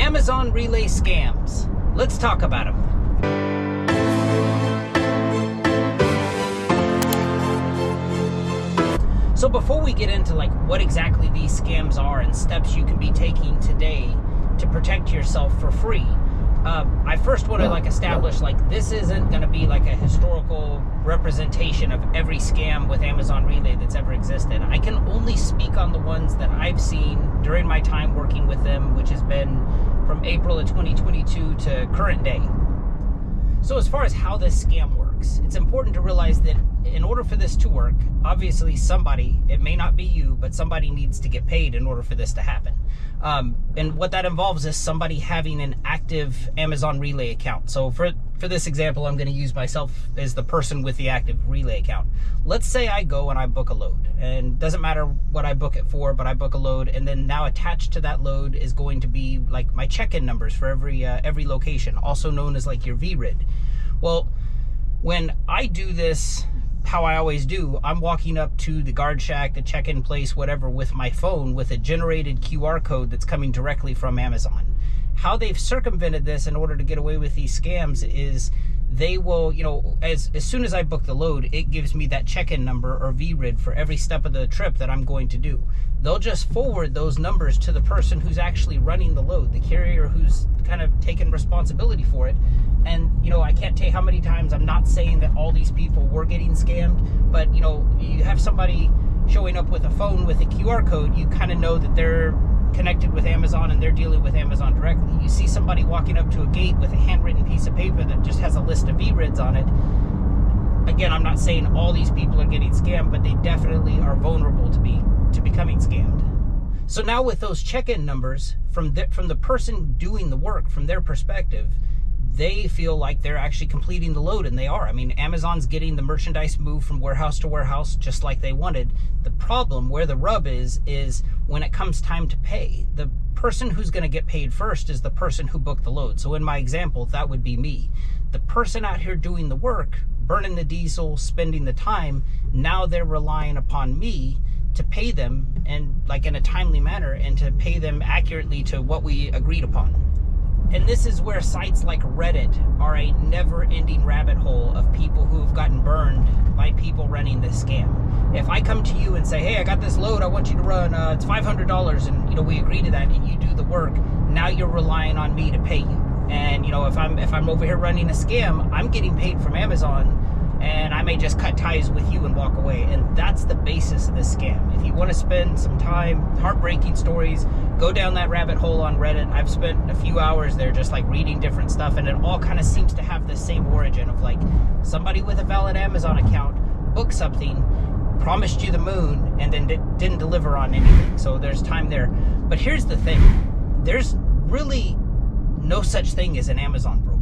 Amazon relay scams. Let's talk about them. So before we get into like what exactly these scams are and steps you can be taking today to protect yourself for free, I first want to establish this isn't going to be like a historical representation of every scam with Amazon Relay that's ever existed. I can only speak on the ones that I've seen during my time working with them, which has been from April of 2022 to current day. So as far as how this scam works, it's important to realize that in order for this to work, obviously somebody, it may not be you, but somebody needs to get paid in order for this to happen. And what that involves is somebody having an active Amazon Relay account. So for this example, I'm going to use myself as the person with the active Relay account. Let's say I go and I book a load, and doesn't matter what I book it for, but I book a load, and then now attached to that load is going to be like my check-in numbers for every location, also known as like your VRID. Well, when I do this, how I always do, I'm walking up to the guard shack, the check-in place, whatever, with my phone with a generated QR code that's coming directly from Amazon. How they've circumvented this in order to get away with these scams is they will, as soon as I book the load, it gives me that check-in number or VRID for every step of the trip that I'm going to do. They'll just forward those numbers to the person who's actually running the load, the carrier who's kind of taken responsibility for it. And, I can't tell you how many times, I'm not saying that all these people were getting scammed, but, you have somebody showing up with a phone with a QR code, you kind of know that they're connected with Amazon and they're dealing with Amazon directly. You see somebody walking up to a gate with a handwritten piece of paper that just has a list of VRIDs on it. Again, I'm not saying all these people are getting scammed, but they definitely are vulnerable to becoming scammed. So now with those check-in numbers from the person doing the work, from their perspective, they feel like they're actually completing the load, and they are. I mean, Amazon's getting the merchandise moved from warehouse to warehouse just like they wanted. The problem, where the rub is when it comes time to pay, the person who's going to get paid first is the person who booked the load. So in my example, that would be me. The person out here doing the work, burning the diesel, spending the time, now they're relying upon me to pay them and in a timely manner and to pay them accurately to what we agreed upon. And this is where sites like Reddit are a never-ending rabbit hole of people who have gotten burned by people running this scam. If I come to you and say, hey, I got this load, I want you to run, it's $500, and we agree to that, and you do the work, now you're relying on me to pay you. And if I'm over here running a scam, I'm getting paid from Amazon, and I may just cut ties with you and walk away. And that's the basis of this scam. If you want to spend some time, heartbreaking stories, go down that rabbit hole on Reddit. I've spent a few hours there just reading different stuff, and it all kind of seems to have the same origin of somebody with a valid Amazon account booked something, promised you the moon, and then didn't deliver on anything. So there's time there. But here's the thing. There's really no such thing as an Amazon broker.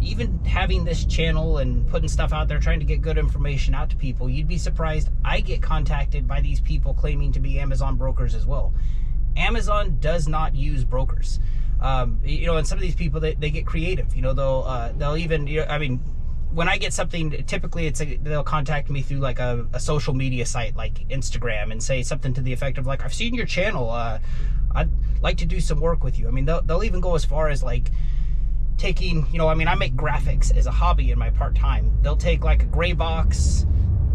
Even having this channel and putting stuff out there, trying to get good information out to people, you'd be surprised. I get contacted by these people claiming to be Amazon brokers as well. Amazon does not use brokers. And some of these people, they get creative. They'll even, when I get something, typically they'll contact me through a social media site like Instagram and say something to the effect of I've seen your channel. I'd like to do some work with you. They'll even go as far as taking, I make graphics as a hobby in my part-time. They'll take a gray box,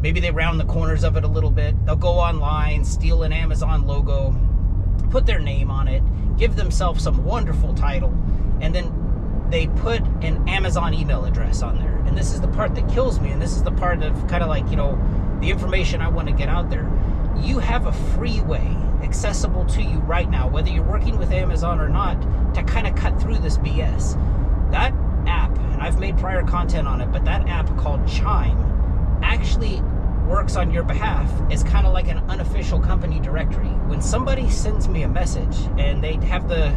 maybe they round the corners of it a little bit. They'll go online, steal an Amazon logo, put their name on it, give themselves some wonderful title, and then they put an Amazon email address on there. And this is the part that kills me, and this is the part of the information I want to get out there. You have a free way accessible to you right now, whether you're working with Amazon or not, to kind of cut through this BS. That app, and I've made prior content on it, but that app called Chime actually works on your behalf as kind of like an unofficial company directory. When somebody sends me a message and they have the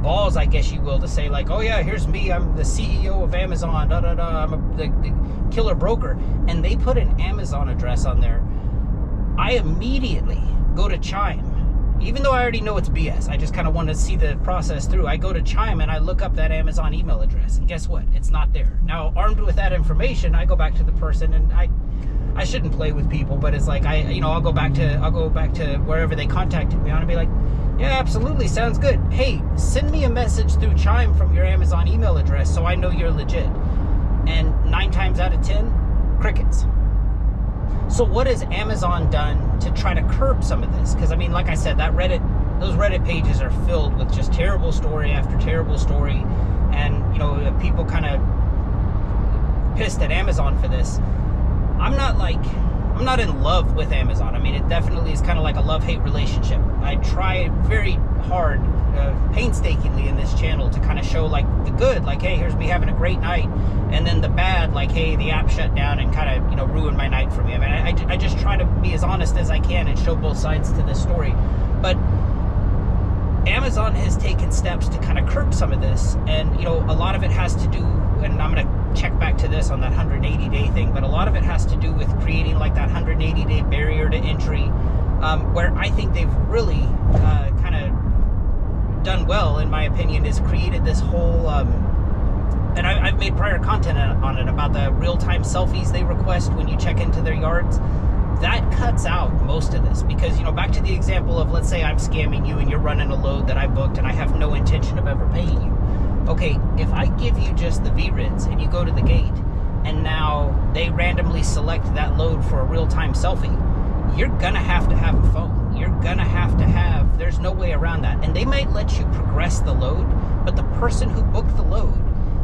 balls, I guess you will, to say oh yeah, here's me, I'm the CEO of Amazon, I'm the killer broker, and they put an Amazon address on there, I immediately go to Chime. Even though I already know it's BS, I just kind of want to see the process through. I go to Chime and I look up that Amazon email address, and guess what? It's not there. Now, armed with that information, I go back to the person and I I shouldn't play with people, but it's like I'll go back to wherever they contacted me on and be like, yeah, absolutely, sounds good. Hey, send me a message through Chime from your Amazon email address so I know you're legit. And 9 times out of 10, crickets. So what has Amazon done to try to curb some of this? Because I mean, like I said, those Reddit pages are filled with just terrible story after terrible story, and people kind of pissed at Amazon for this. I'm not in love with Amazon. I mean, it definitely is kind of like a love-hate relationship. I try very hard, painstakingly in this channel to kind of show like the good, like, hey, here's me having a great night, and then the bad, like, hey, the app shut down and kind of ruined my night for me. I mean, I just try to be as honest as I can and show both sides to this story. But Amazon has taken steps to kind of curb some of this, and a lot of it has to do, and I'm going to check back to this on that 180-day thing, but a lot of it has to do with creating like that 180-day barrier to entry, where I think they've really kind of done well, in my opinion, is created this whole, and I've made prior content on it about the real-time selfies they request when you check into their yards. That cuts out most of this, because back to the example of, let's say I'm scamming you and you're running a load that I booked and I have no intention of ever paying you. Okay, if I give you just the VRIDs and you go to the gate and now they randomly select that load for a real-time selfie, you're gonna have to have a phone. You're gonna have to have, there's no way around that. And they might let you progress the load, but the person who booked the load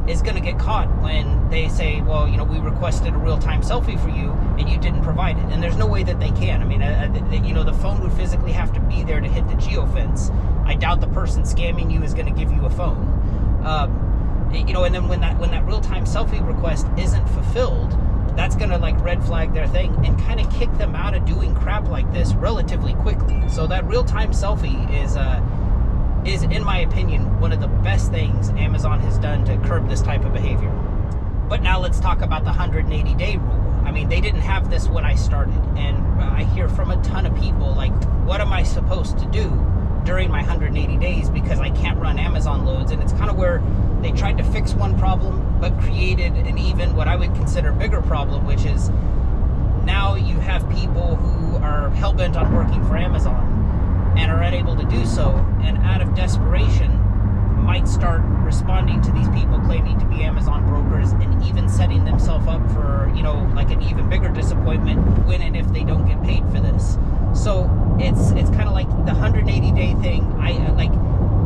is gonna get caught when they say, well, we requested a real-time selfie for you and you didn't provide it. And there's no way that they can. I mean, the phone would physically have to be there to hit the geofence. I doubt the person scamming you is gonna give you a phone. And then when that real-time selfie request isn't fulfilled, that's gonna like red flag their thing and kind of kick them out of doing crap like this relatively quickly. So that real-time selfie is, in my opinion, one of the best things Amazon has done to curb this type of behavior. But now let's talk about the 180-day rule. I mean, they didn't have this when I started, and I hear from a ton of people like, what am I supposed to do during my 180 days because I can't run Amazon loads? And it's kind of where they tried to fix one problem but created an even what I would consider bigger problem, which is now you have people who are hell-bent on working for Amazon and are unable to do so, and out of desperation might start responding to these people claiming to be Amazon brokers and even setting themselves up for like an even bigger disappointment when and if they don't get paid for this. So it's kind of like the 180-day thing.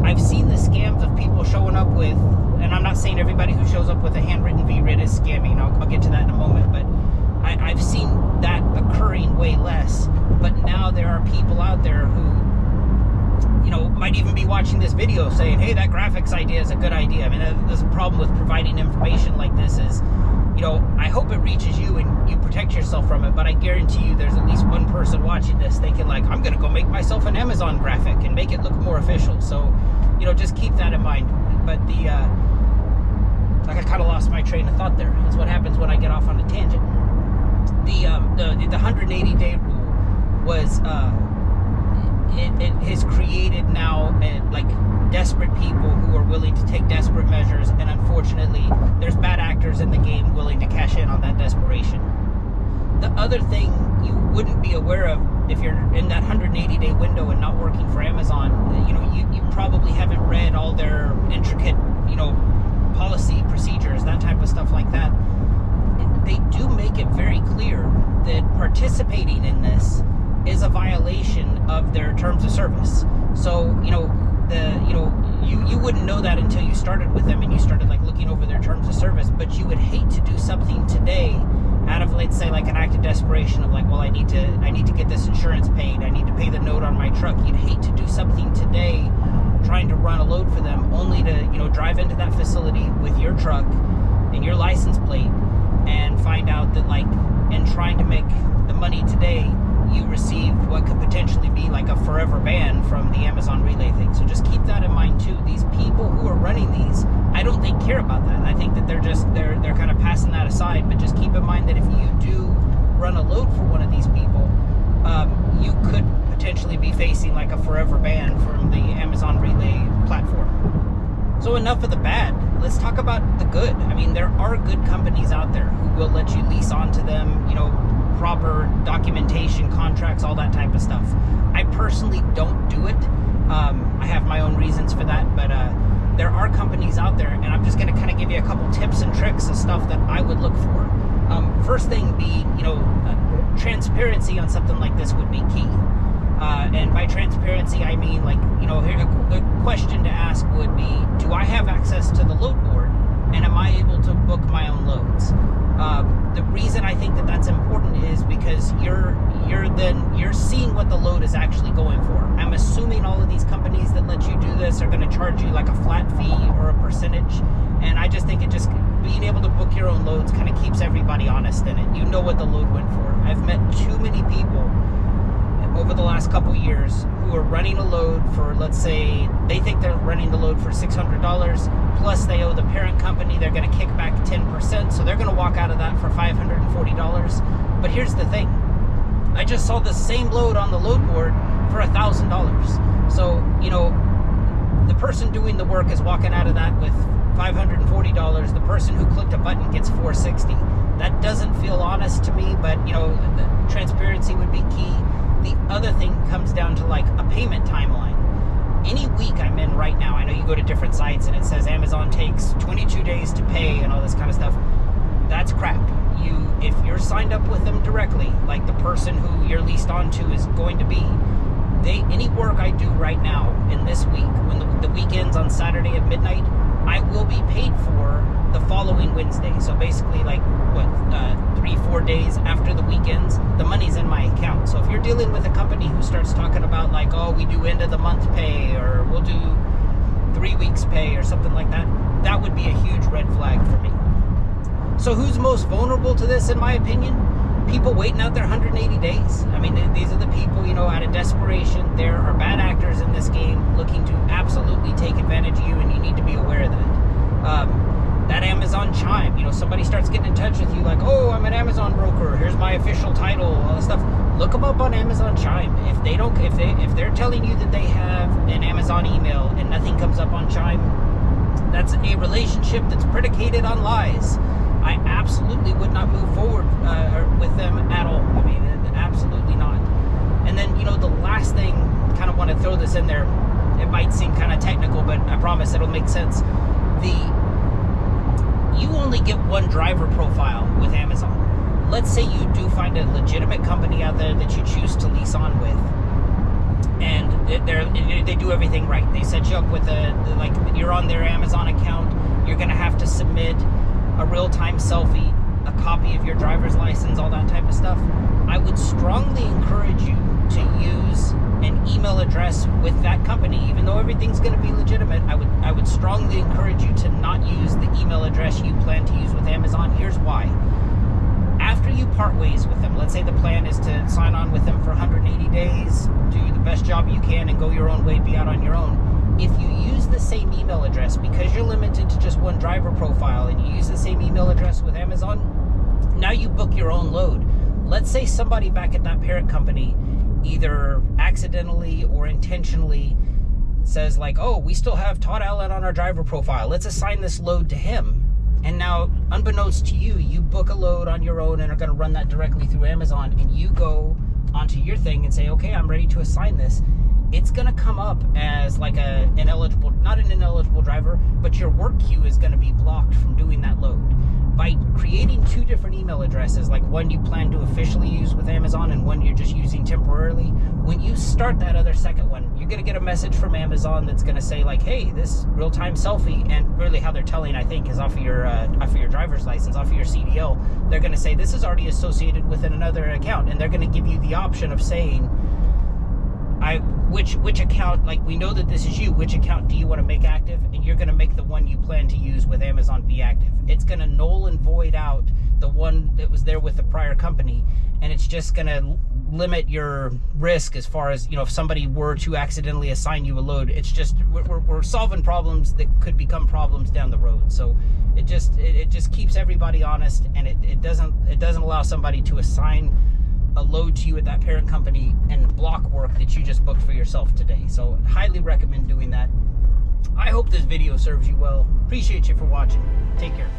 I've seen the scams of people showing up with, and I'm not saying everybody who shows up with a handwritten VRID is scamming. I'll get to that in a moment, but I've seen that occurring way less. But now there are people out there who might even be watching this video saying, hey, that graphics idea is a good idea. I mean, there's a problem with providing information like this is, I hope it reaches you and you protect yourself from it, but I guarantee you there's at least one person watching this thinking like, I'm gonna go make myself an Amazon graphic and make it look more official. So, just keep that in mind. But I kind of lost my train of thought there. That's what happens when I get off on a tangent. The 180-day rule was, it has created now like desperate people who are willing to take desperate measures, and unfortunately there's bad actors in the game willing to cash in on that desperation. The other thing you wouldn't be aware of if you're in that 180-day window and not working for Amazon, you probably haven't read all their intricate policy procedures, that type of stuff like that. They do make it very clear that participating in this is a violation of their terms of service. So, you wouldn't know that until you started with them and you started like looking over their terms of service, but you would hate to do something today out of, let's say, like an act of desperation of like, well, I need to get this insurance paid, I need to pay the note on my truck. You'd hate to do something today trying to run a load for them only to, drive into that facility with your truck and your license plate and find out that like, in trying to make the money today, you received what could potentially be like a forever ban from the Amazon Relay thing. So just keep that in mind too. These people who are running these, I don't think care about that. I think that they're kind of passing that aside. But just keep in mind that if you do run a load for one of these people, you could potentially be facing like a forever ban from the Amazon Relay platform. So enough of the bad. Let's talk about the good. I mean, there are good companies out there who will let you lease onto them, proper documentation, contracts, all that type of stuff. I personally don't do it. I have my own reasons for that, but there are companies out there, and I'm just going to kind of give you a couple tips and tricks of stuff that I would look for. First thing being, transparency on something like this would be key. And by transparency, I mean, like, a question to ask would be, do I have access to the load board, and am I able to book my own loads? The reason I think that that's important is because you're seeing what the load is actually going for. I'm assuming all of these companies that let you do this are going to charge you like a flat fee or a percentage, and I just think being able to book your own loads kind of keeps everybody honest in it. You know what the load went for. I've met too many people over the last couple years who are running a load for, let's say, they think they're running the load for $600, plus they owe the parent company, they're going to kick back 10%, so they're going to walk out of that for $540. But here's the thing. I just saw the same load on the load board for $1,000. So, the person doing the work is walking out of that with $540. The person who clicked a button gets $460. That doesn't feel honest to me, but, the transparency would be key. The other thing comes down to like a payment timeline. Any week I'm in right now, I know you go to different sites and it says Amazon takes 22 days to pay and all this kind of stuff. That's crap. If you're signed up with them directly, like the person who you're leased onto is going to be, any work I do right now in this week, when the weekend's on Saturday at midnight, I will be paid for the following Wednesday. So basically, like 3-4 days after the weekends, the money's in my account. So if you're dealing with a company who starts talking about like, oh, we do end of the month pay, or we'll do 3 weeks pay or something like that, that would be a huge red flag for me. So who's most vulnerable to this, in my opinion? People waiting out their 180 days. I mean, these are the people, out of desperation. There are bad actors in this game looking to absolutely take advantage of you, and you need to be aware of that. That Amazon Chime, somebody starts getting in touch with you like, oh, I'm an Amazon broker, here's my official title, all this stuff. Look them up on Amazon Chime. If they're telling you that they have an Amazon email and nothing comes up on Chime, that's a relationship that's predicated on lies. I absolutely would not move forward with them at all. I mean, absolutely not. And then, the last thing, kind of want to throw this in there. It might seem kind of technical, but I promise it'll make sense. You only get one driver profile with Amazon. Let's say you do find a legitimate company out there that you choose to lease on with, and they do everything right. They set you up with you're on their Amazon account. You're going to have to submit a real-time selfie, a copy of your driver's license, all that type of stuff. I would strongly encourage you to use an email address with that company. Even though everything's going to be legitimate, I would strongly encourage you to not use the email address you plan to use with Amazon. Here's why. After you part ways with them, let's say the plan is to sign on with them for 180 days, do the best job you can and go your own way, be out on your own. If you use the same email address, because you're limited to just one driver profile, and you use the same email address with Amazon, now you book your own load. Let's say somebody back at that parent company either accidentally or intentionally says like, oh, we still have Todd Allen on our driver profile, let's assign this load to him. And now, unbeknownst to you, you book a load on your own and are going to run that directly through Amazon, and you go onto your thing and say, okay, I'm ready to assign this. It's going to come up as like not an ineligible driver, but your work queue is going to be blocked from doing that load. By creating two different email addresses, like one you plan to officially use with Amazon and one you're just using temporarily, when you start that other second one, you're going to get a message from Amazon that's going to say like, hey, this real-time selfie, and really how they're telling, I think, is off of your driver's license, off of your CDL. They're going to say this is already associated with another account, and they're going to give you the option of saying, which account, like, we know that this is you, which account do you want to make active? And you're going to make the one you plan to use with Amazon be active. It's going to null and void out the one that was there with the prior company, and it's just going to limit your risk as far as, if somebody were to accidentally assign you a load. It's just, we're solving problems that could become problems down the road. So it just keeps everybody honest, and it doesn't allow somebody to assign a load to you at that parent company and block work that you just booked for yourself today. So highly recommend doing that. I hope this video serves you well. Appreciate you for watching. Take care.